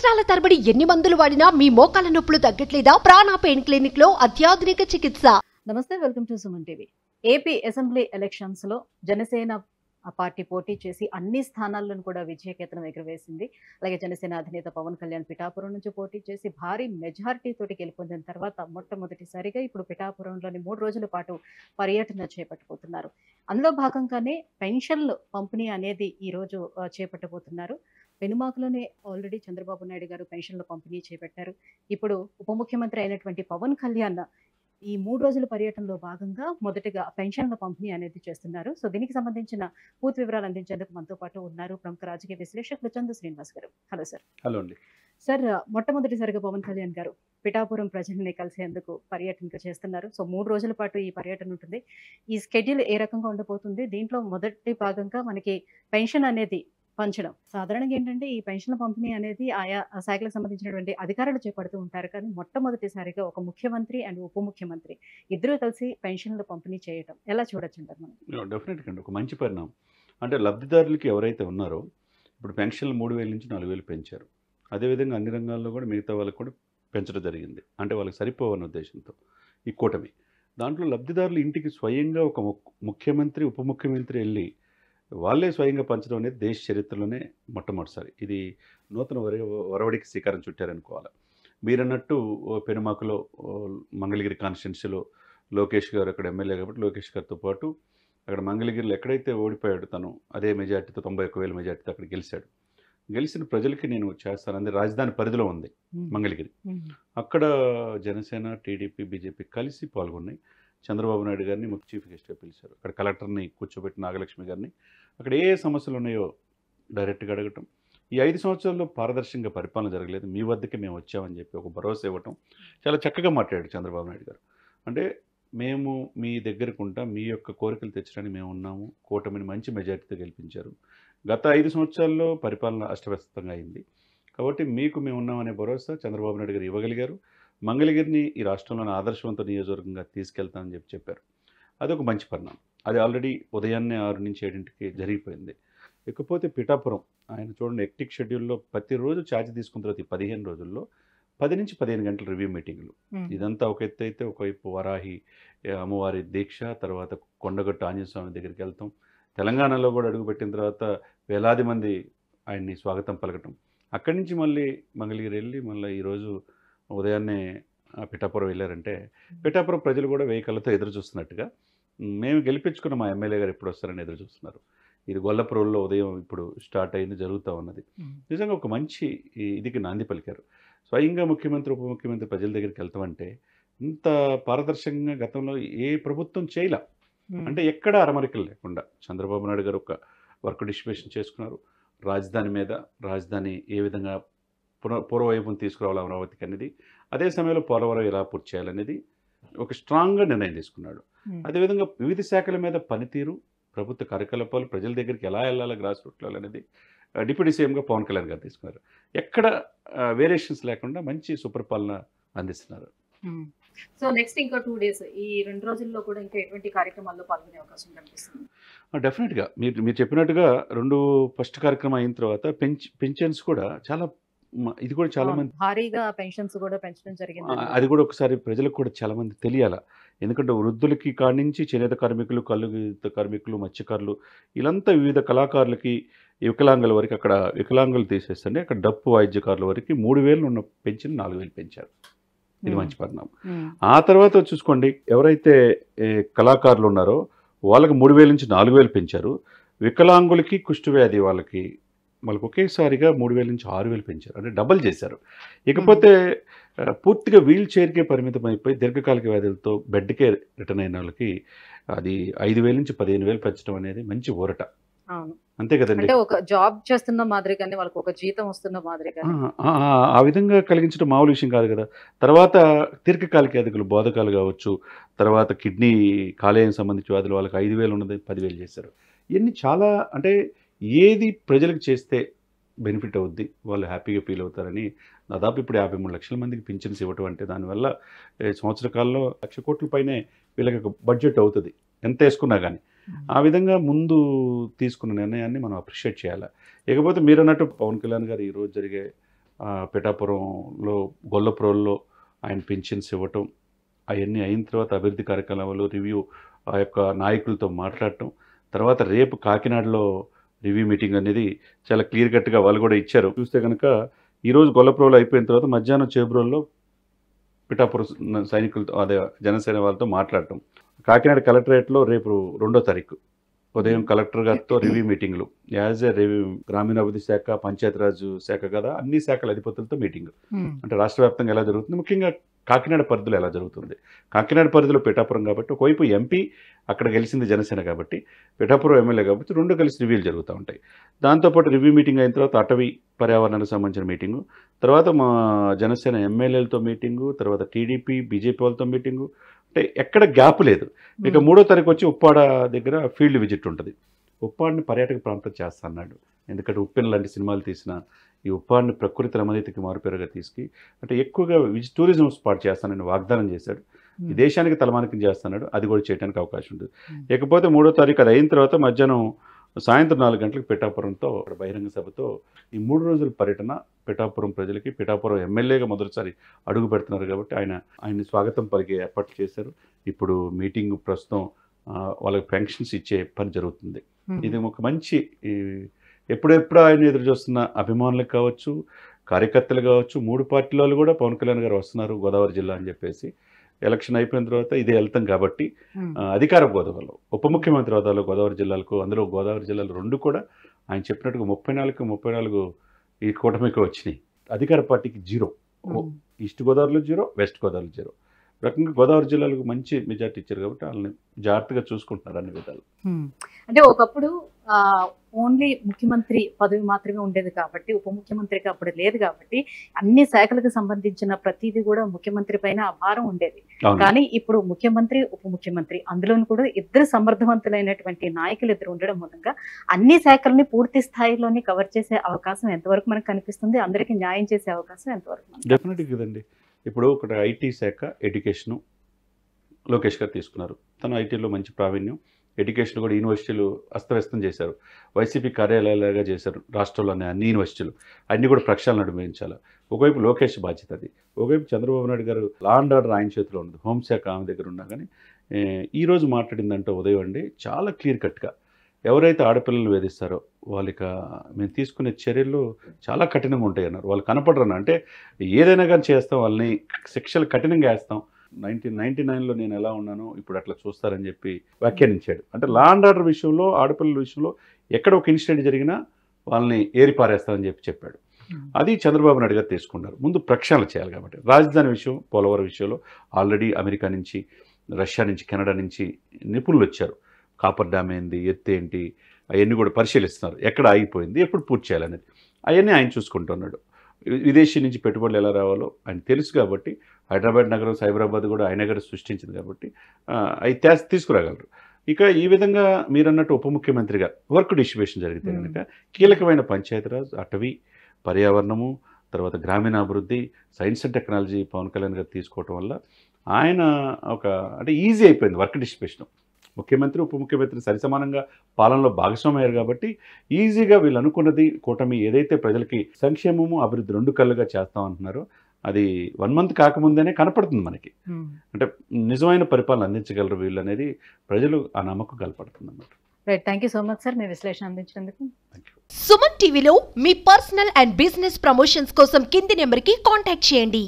సంవత్సరాల తరబడి ఎన్ని మందులు వాడినా మీ మోకాల నొప్పులు తగ్గట్లేదా? ప్రాణ పెయిన్ క్లినిక్ లో అత్యాధునిక చికిత్స. నమస్తే, welcome to Suman TV. AP assembly elections లో జనసేన పార్టీ పోటీ చేసి అన్ని స్థానాలను కూడా విజయకేతనం ఎగురవేసింది. అలాగే జనసేన అధినేత పవన్ కళ్యాణ్ పిఠాపురం నుంచి పోటీ చేసి భారీ మెజారిటీ తోటి గెలుపొందిన తర్వాత మొట్టమొదటిసారిగా ఇప్పుడు పిఠాపురంలోని 3 రోజుల పాటు పర్యటన చేపట్టబోతున్నారు. అందులో భాగంగానే పెన్షన్లు పంపిణీ అనేది ఈ రోజు చేపట్టబోతున్నారు. పెనుమాకలోనే ఆల్రెడీ చంద్రబాబు నాయుడు గారు పెన్షన్ల పంపిణీ చేపట్టారు. ఇప్పుడు ఉప ముఖ్యమంత్రి అయినటువంటి పవన్ కళ్యాణ్ ఈ 3 రోజుల పర్యటనలో భాగంగా మొదటగా పెన్షన్ల పంపిణీ అనేది చేస్తున్నారు. సో దీనికి సంబంధించిన పూర్తి వివరాలు అందించేందుకు మనతో పాటు ఉన్నారు ప్రముఖ రాజకీయ విశ్లేషకులు చందు శ్రీనివాస్ గారు. Hello sir. హలో అండి. సార్, మొట్టమొదటిసారిగా పవన్ కళ్యాణ్ గారు పిఠాపురం ప్రజల్ని కలిసేందుకు పర్యటన చేస్తున్నారు. సో 3 రోజుల పాటు ఈ పర్యటన ఉంటుంది. ఈ స్కెడ్యూల్ ఏ రకంగా ఉండబోతుంది? దీంట్లో మొదటి భాగంగా మనకి పెన్షన్ అనేది పంచడం. సాధారణంగా ఏంటంటే ఈ పెన్షన్ల పంపిణీ అనేది ఆయా శాఖలకు సంబంధించినటువంటి అధికారులు చేపడుతూ ఉంటారు. కానీ మొట్టమొదటిసారిగా ఒక ముఖ్యమంత్రి అండ్ ఉప ముఖ్యమంత్రి ఇద్దరు కలిసి పెన్షన్ల పంపిణీ చేయడం ఎలా చూడొచ్చు అంటారు మనం? డెఫినెట్గా అండి, ఒక మంచి పరిణామం. అంటే లబ్ధిదారులకి ఎవరైతే ఉన్నారో ఇప్పుడు పెన్షన్లు 3,000 నుంచి 4,000 పెంచారు. అదేవిధంగా అన్ని రంగాల్లో కూడా మిగతా వాళ్ళకి కూడా పెంచడం జరిగింది. అంటే వాళ్ళకి సరిపోవన్న ఉద్దేశంతో ఈ కూటమి దాంట్లో లబ్ధిదారులు ఇంటికి స్వయంగా ఒక ముఖ్యమంత్రి ఉప ముఖ్యమంత్రి వెళ్ళి వాళ్ళే స్వయంగా పంచడం అనేది దేశ చరిత్రలోనే మొట్టమొదటిసారి. ఇది నూతన ఒరవడికి శ్రీకారం చుట్టారనుకోవాలి. మీరన్నట్టు పెనుమాకలో మంగళగిరి కాన్స్టిట్యున్సీలో లోకేష్ గారు అక్కడ ఎమ్మెల్యే కాబట్టి లోకేష్ గారితో పాటు అక్కడ మంగళగిరిలో ఎక్కడైతే ఓడిపోయాడు తను అదే మెజార్టీతో 91,000 మెజార్టీతో అక్కడ గెలిచాడు. గెలిచిన ప్రజలకి నేను చేస్తాను అంది. రాజధాని పరిధిలో ఉంది మంగళగిరి. అక్కడ జనసేన, టీడీపీ, బీజేపీ కలిసి పాల్గొన్నాయి. చంద్రబాబు నాయుడు గారిని చీఫ్ గెస్ట్గా పిలిచారు. అక్కడ కలెక్టర్ని కూర్చోబెట్టి నాగలక్ష్మి గారిని అక్కడ ఏ సమస్యలు ఉన్నాయో డైరెక్ట్గా అడగటం. ఈ 5 సంవత్సరాల్లో పారదర్శకంగా పరిపాలన జరగలేదు, మీ వద్దకే మేము వచ్చామని చెప్పి ఒక భరోసా ఇవ్వటం చాలా చక్కగా మాట్లాడాడు చంద్రబాబు నాయుడు గారు. అంటే మేము మీ దగ్గరకు ఉంటాం, మీ యొక్క కోరికలు తెచ్చడానికి మేము ఉన్నాము. కూటమిని మంచి మెజార్టీతో గెలిపించారు. గత 5 సంవత్సరాల్లో పరిపాలన అస్తవ్యస్తంగా అయింది కాబట్టి మీకు మేము ఉన్నామనే భరోసా చంద్రబాబు నాయుడు గారు ఇవ్వగలిగారు. మంగళగిరిని ఈ రాష్ట్రంలోని ఆదర్శవంత నియోజకవర్గంగా తీసుకెళ్తామని చెప్పారు. అదొక మంచి పరిణామం. అది ఆల్రెడీ ఉదయాన్నే 6 నుంచి 7ంటికి జరిగిపోయింది. ఇకపోతే పిఠాపురం ఆయన చూడండి, ఎక్టిక్ షెడ్యూల్లో ప్రతిరోజు ఛార్జ్ తీసుకున్న తర్వాత ఈ 15 రోజుల్లో 10 నుంచి 15 గంటల రివ్యూ మీటింగ్లు. ఇదంతా ఒక ఎత్తు అయితే ఒకవైపు వరాహి అమ్మవారి దీక్ష, తర్వాత కొండగట్టు ఆంజనేయ స్వామి దగ్గరికి వెళ్తాం. తెలంగాణలో కూడా అడుగుపెట్టిన తర్వాత వేలాది మంది ఆయన్ని స్వాగతం పలకటం. అక్కడి నుంచి మళ్ళీ మంగళగిరి వెళ్ళి మళ్ళీ ఈరోజు ఉదయాన్నే పిఠాపురం వెళ్ళారంటే పిఠాపురం ప్రజలు కూడా 1000 కళ్ళతో ఎదురు చూస్తున్నట్టుగా మేము గెలిపించుకున్న మా ఎమ్మెల్యే గారు ఎప్పుడు వస్తారని ఎదురు చూస్తున్నారు. ఇది గొల్లపురంలో ఉదయం ఇప్పుడు స్టార్ట్ అయింది, జరుగుతూ ఉన్నది. నిజంగా ఒక మంచి ఇదికి నాంది పలికారు. స్వయంగా ముఖ్యమంత్రి ఉప ముఖ్యమంత్రి ప్రజల దగ్గరికి వెళ్తామంటే ఇంత పారదర్శకంగా గతంలో ఏ ప్రభుత్వం చేయలే. అంటే ఎక్కడ అరమరికలు లేకుండా చంద్రబాబు నాయుడు గారు ఒక వర్క్ డిస్ట్రిబ్యూషన్ చేసుకున్నారు. రాజధాని మీద రాజధాని ఏ విధంగా పూర్వవైపును తీసుకురావాలి అమరావతికి అనేది, అదే సమయంలో పోలవరం ఎలా పూర్తి చేయాలనేది ఒక స్ట్రాంగ్గా నిర్ణయం తీసుకున్నాడు. అదేవిధంగా వివిధ శాఖల మీద పనితీరు, ప్రభుత్వ కార్యకలాపాలు ప్రజల దగ్గరికి ఎలా వెళ్ళాలి, గ్రాస్ రూట్లో అనేది డిప్యూటీ సీఎంగా పవన్ కళ్యాణ్ గారు తీసుకున్నారు. ఎక్కడ వేరియేషన్స్ లేకుండా మంచి సుపరిపాలన అందిస్తున్నారు. సో నెక్స్ట్ ఇంకా 2 డేస్, ఈ 2 రోజుల్లో కూడా ఇంకా ఎటువంటి కార్యక్రమాల్లో పాల్గొనే అవకాశం కనిపిస్తుంది? డెఫినెట్గా మీరు చెప్పినట్టుగా ఫస్ట్ కార్యక్రమం అయిన తర్వాత పెన్షన్స్ కూడా చాలా, ఇది కూడా చాలా మంది భారీగా పెన్షన్స్ కూడా పెంచడం జరిగింది. అది కూడా ఒకసారి ప్రజలకు కూడా చాలా మంది తెలియాల. ఎందుకంటే వృద్ధులకి కాడి నుంచి చేనేత కార్మికులు, కల్లుగీత కార్మికులు, మత్స్యకారులు, వీళ్ళంతా వివిధ కళాకారులకి, వికలాంగుల వరకు అక్కడ వికలాంగులు తీసేస్తే అక్కడ డప్పు వాయిద్యకారుల వరకు 3,000 ఉన్న పెన్షన్ 4,000 పెంచారు. ఇది మంచి పరిణామం. ఆ తర్వాత చూసుకోండి, ఎవరైతే కళాకారులు ఉన్నారో వాళ్ళకి 3,000 నుంచి 4,000 పెంచారు. వికలాంగులకి, కుష్ఠవ్యాధి వాళ్ళకి ఒకేసారిగా 3,000 నుంచి 6,000 పెంచారు. అంటే డబల్ చేశారు. ఇకపోతే పూర్తిగా వీల్ చైర్కే పరిమితం అయిపోయి దీర్ఘకాలిక వ్యాధులతో బెడ్కే రిటర్న్ అయిన వాళ్ళకి అది 5,000 నుంచి 15,000 పెంచడం అనేది మంచి ఊరట. అంతే కదండి. అంటే ఒక జాబ్ చేస్తున్న మాదిరిగానే వాళ్ళకి ఒక జీతం వస్తున్న మాదిరిగానే ఆ విధంగా కలిగించడం మామూలు విషయం కాదు కదా. తర్వాత దీర్ఘకాలిక వ్యాధులు, బోధకాలు కావచ్చు, తర్వాత కిడ్నీ కాలేయం సంబంధించిన వ్యాధులు వాళ్ళకి 5,000 ఉన్నది 10,000 చేశారు. ఇవన్నీ చాలా, అంటే ఏది ప్రజలకు చేస్తే బెనిఫిట్ అవుద్ది, వాళ్ళు హ్యాపీగా ఫీల్ అవుతారని దాదాపు ఇప్పుడు 53 లక్షల మందికి పింఛన్స్ ఇవ్వటం అంటే దానివల్ల సంవత్సర కాలంలో 1,00,000 కోట్ల పైనే వీళ్ళకి బడ్జెట్ అవుతుంది ఎంత వేసుకున్నా కానీ. ఆ విధంగా ముందు తీసుకున్న నిర్ణయాన్ని మనం అప్రిషియేట్ చేయాలి. ఇకపోతే మీరు అన్నట్టు పవన్ కళ్యాణ్ గారు ఈరోజు జరిగే పిఠాపురంలో గొల్లప్రోల్లో ఆయన పెన్షన్స్ ఇవ్వటం, అవన్నీ అయిన తర్వాత అభివృద్ధి కార్యక్రమాలు రివ్యూ ఆ యొక్క నాయకులతో మాట్లాడటం, తర్వాత రేపు కాకినాడలో రివ్యూ మీటింగ్ అనేది చాలా క్లియర్ కట్గా వాళ్ళు కూడా ఇచ్చారు. చూస్తే కనుక ఈరోజు గొల్లప్రోలు అయిపోయిన తర్వాత మధ్యాహ్నం చేబ్రోల్లో పిఠాపురం సైనికులతో అదే జనసేన వాళ్ళతో మాట్లాడటం, కాకినాడ కలెక్టరేట్లో రేపు 2వ తారీఖు ఉదయం కలెక్టర్ గారితో రివ్యూ మీటింగ్లు, యాజ్ ఏ రివ్యూ గ్రామీణాభివృద్ధి శాఖ, పంచాయతీరాజ్ శాఖ కదా అన్ని శాఖల అధిపతులతో మీటింగ్. అంటే రాష్ట్ర వ్యాప్తంగా ఎలా జరుగుతుంది, ముఖ్యంగా కాకినాడ పరిధిలో ఎలా జరుగుతుంది. కాకినాడ పరిధిలో పిఠాపురం కాబట్టి ఒకవైపు ఎంపీ అక్కడ గెలిచింది జనసేన కాబట్టి, పిఠాపురం ఎమ్మెల్యే కాబట్టి 2 కలిసి రివ్యూలు జరుగుతూ ఉంటాయి. దాంతోపాటు రివ్యూ మీటింగ్ అయిన తర్వాత అటవీ పర్యావరణానికి సంబంధించిన మీటింగు, తర్వాత మా జనసేన ఎమ్మెల్యేలతో మీటింగు, తర్వాత టీడీపీ బీజేపీ వాళ్ళతో మీటింగు. అంటే ఎక్కడ గ్యాప్ లేదు. ఇక 3వ తారీఖు వచ్చి ఉప్పాడ దగ్గర ఫీల్డ్ విజిట్ ఉంటుంది. ఉప్పాడిని పర్యాటక ప్రాంతం చేస్తా అన్నాడు. ఎందుకంటే ఉప్పెన్ లాంటి సినిమాలు తీసిన ఈ ఉప్పాడిని ప్రకృతి రమణీయతకి మారుపేరుగా తీసుకు అంటే ఎక్కువగా టూరిజం స్పాట్ చేస్తానని వాగ్దానం చేశాడు. ఈ దేశానికి తలమానికం చేస్తున్నాడు. అది కూడా చేయడానికి అవకాశం ఉంటుంది. ఇకపోతే 3వ తారీఖు అది అయిన తర్వాత మధ్యాహ్నం సాయంత్రం 4 గంటలకు పిఠాపురంతో బహిరంగ సభతో ఈ 3 రోజుల పర్యటన పిఠాపురం ప్రజలకి, పిఠాపురం ఎమ్మెల్యేగా మొదటిసారి అడుగు పెడుతున్నారు కాబట్టి ఆయన్ని స్వాగతం పలికే ఏర్పాట్లు చేశారు. ఇప్పుడు మీటింగ్ ప్రస్తుతం వాళ్ళకి పెన్షన్స్ ఇచ్చే పని జరుగుతుంది. ఇది ఒక మంచి ఎప్పుడెప్పుడు ఆయన ఎదురు చూస్తున్న అభిమానులకు కావచ్చు, కార్యకర్తలు కావచ్చు, 3 పార్టీల వాళ్ళు కూడా పవన్ కళ్యాణ్ గారు వస్తున్నారు గోదావరి జిల్లా అని చెప్పేసి. ఎలక్షన్ అయిపోయిన తర్వాత ఇదే వెళ్తాం కాబట్టి అధికార గోదావరిలో ఉప ముఖ్యమంత్రి హోదాలో గోదావరి జిల్లాలకు, అందులో గోదావరి జిల్లాలు 2 కూడా ఆయన చెప్పినట్టుగా 34 ఈ కూటమికి వచ్చినాయి. అధికార పార్టీకి 0, ఈస్ట్ గోదావరిలో 0, వెస్ట్ గోదావరిలో 0. రకంగా గోదావరి జిల్లాలకు మంచి మెజార్టీ ఇచ్చారు కాబట్టి వాళ్ళని జాగ్రత్తగా చూసుకుంటున్నారు అన్ని విధాలు. అంటే ఒకప్పుడు ఓన్లీ ముఖ్యమంత్రి పదవి మాత్రమే ఉండేది కాబట్టి, ఉప ముఖ్యమంత్రికి అప్పుడు లేదు కాబట్టి అన్ని శాఖలకు సంబంధించిన ప్రతిదీ కూడా ముఖ్యమంత్రి పైన భారం ఉండేది. కానీ ఇప్పుడు ముఖ్యమంత్రి, ఉప ముఖ్యమంత్రి అందులోనూ కూడా ఇద్దరు సమర్థవంతులైనటువంటి నాయకులు ఇద్దరు ఉండడం మూలంగా అన్ని శాఖల్ని పూర్తి స్థాయిలోనే కవర్ చేసే అవకాశం ఎంతవరకు మనకు కనిపిస్తుంది, అందరికీ న్యాయం చేసే అవకాశం ఎంతవరకు? డెఫినెట్గా కదండి. ఇప్పుడు ఒకటి ఐటీ శాఖ, ఎడ్యుకేషను లోకేష్ గారు తీసుకున్నారు. తను ఐటీలో మంచి ప్రావీణ్యం, ఎడ్యుకేషన్ కూడా యూనివర్సిటీలు అస్తవ్యస్తం చేశారు. వైసీపీ కార్యాలయాలుగా చేశారు రాష్ట్రంలోని అన్ని యూనివర్సిటీలు. అన్నీ కూడా ప్రక్షాళన నడిపించాలి. ఒకవైపు లోకేష్ బాధ్యత అది, ఒకవైపు చంద్రబాబు నాయుడు గారు లా అండ్ ఆర్డర్ ఆయన చేతిలో ఉండదు, హోంశాఖ ఆమె దగ్గర ఉన్నా కానీ ఈరోజు మాట్లాడిందంటే ఉదయం అండి చాలా క్లియర్ కట్గా ఎవరైతే ఆడపిల్లలు వేధిస్తారో వాళ్ళకి మేము తీసుకునే చర్యలు చాలా కఠినంగా ఉంటాయి అన్నారు. వాళ్ళు కనపడరన్న అంటే ఏదైనా కానీ చేస్తాం, వాళ్ళని శిక్షలు కఠినంగా వేస్తాం. 1999లో నేను ఎలా ఉన్నానో ఇప్పుడు అట్లా చూస్తారని చెప్పి వ్యాఖ్యానించాడు. అంటే లా అండ్ ఆర్డర్ విషయంలో, ఆడపిల్లల విషయంలో ఎక్కడ ఒక ఇన్సిడెంట్ జరిగినా వాళ్ళని ఏరిపారేస్తారని చెప్పాడు. అది చంద్రబాబు నాయుడు గారు తీసుకున్నారు. ముందు ప్రక్షాళన చేయాలి కాబట్టి రాజధాని విషయం, పోలవరం విషయంలో ఆల్రెడీ అమెరికా నుంచి, రష్యా నుంచి, కెనడా నుంచి నిపుణులు వచ్చారు. కాపర్ డ్యామ్ ఏంది, ఎత్తు ఏంటి, అవన్నీ కూడా పరిశీలిస్తున్నారు. ఎక్కడ ఆగిపోయింది, ఎప్పుడు పూర్తి చేయాలనేది అవన్నీ ఆయన చూసుకుంటున్నాడు. విదేశీ నుంచి పెట్టుబడులు ఎలా రావాలో ఆయన తెలుసు కాబట్టి, హైదరాబాద్ నగరం, సైబరాబాద్ కూడా ఆయన గారు సృష్టించింది కాబట్టి అవి తీసుకురాగలరు. ఇక ఈ విధంగా మీరన్నట్టు ఉప ముఖ్యమంత్రిగా వర్క్ డిస్ట్రిబ్యూషన్ జరిగితే కనుక కీలకమైన పంచాయతీరాజ్, అటవీ, పర్యావరణము, తర్వాత గ్రామీణాభివృద్ధి, science and technology Pavan Kalyan గారు తీసుకోవటం వల్ల ఆయన అంటే ఈజీ అయిపోయింది వర్క్ డిస్ట్రిబ్యూషన్. ముఖ్యమంత్రి, ఉప ముఖ్యమంత్రి సరిసమానంగా పాలనలో భాగస్వామయ్యారు కాబట్టి ఈజీగా వీళ్ళు అనుకున్నది కూటమి ఏదైతే ప్రజలకి సంక్షేమము, అభివృద్ధి 2 కళ్ళుగా చేస్తామంటున్నారో అది 1 మంత్ కాకముందేనే కనపడుతుంది మనకి. అంటే నిజమైన పరిపాలన అందించగలరు వీళ్ళు అనేది ప్రజలు ఆ నమ్మకం కలపడుతుంది అన్నమాట. Right, thank you so much sir మీ విశ్లేషణ అందించినందుకు. సుమన్ టీవీలో మీ పర్సనల్ అండ్ బిజినెస్ ప్రమోషన్స్ కోసం కింది నెంబర్కి కాంటాక్ట్ చేయండి.